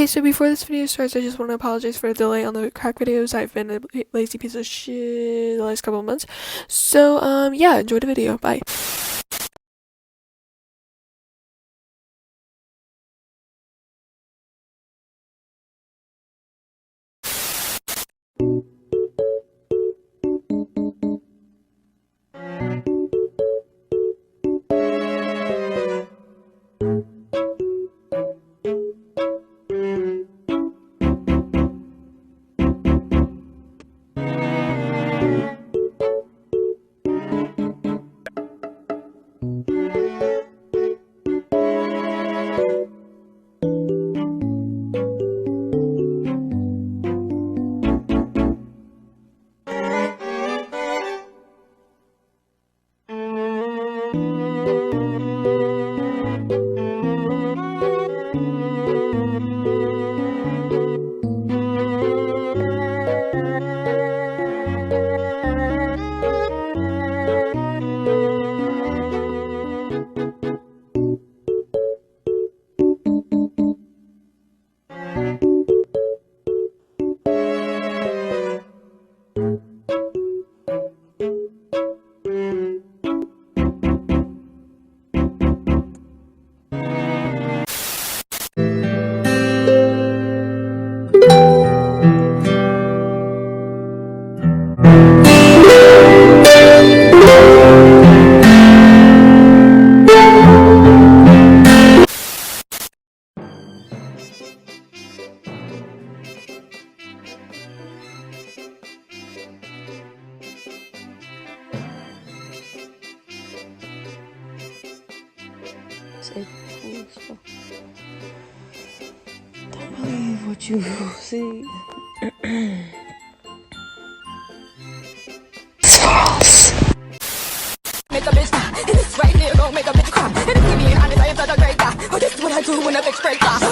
so before this video starts, I just want to apologize for the delay on the crack videos. I've been a lazy piece of shit the last couple of months. So, yeah, enjoy the video. Bye. Say cool stuff. Don't believe what you see. Make a bitch die. This right here gon' make a bitch cry. And if we being honest, I am such a great guy. Oh, this is what I do when a bitch breaks off.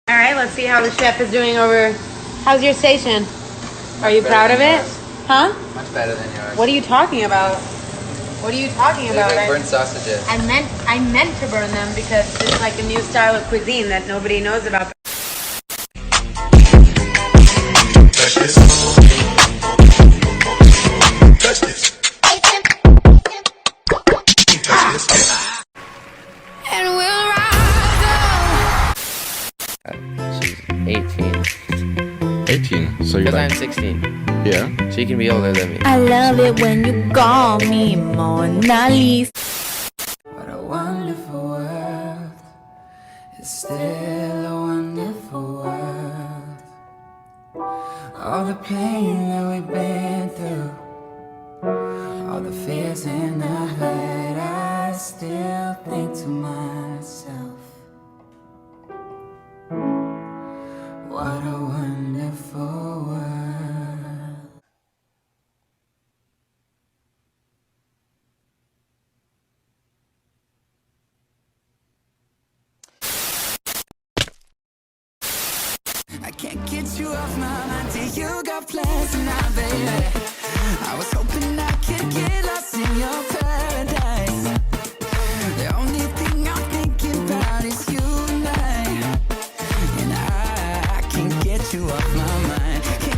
Alright, let's see how the chef is doing over. How's your station? Are you proud of it? Huh? Much better than yours. What are you talking about? What are you talking about? Like burnt sausages. I meant to burn them because it's like a new style of cuisine that nobody knows about. Touch this. Touch this. Touch this. And we'll rise up. She's 18. 18. So you're Because I'm like, 16. yeah. She can be older than me. I love it when you call me Mona Lisa. What a wonderful world. It's still a wonderful world. All the pain that we've been through, all the fears and the hurt, I still think to myself, what a wonderful world. I can't get you off my mind till you got plans now, baby. I was hoping I could get lost in your paradise. The only thing I'm thinking about is you and I can't get you off my mind. Can't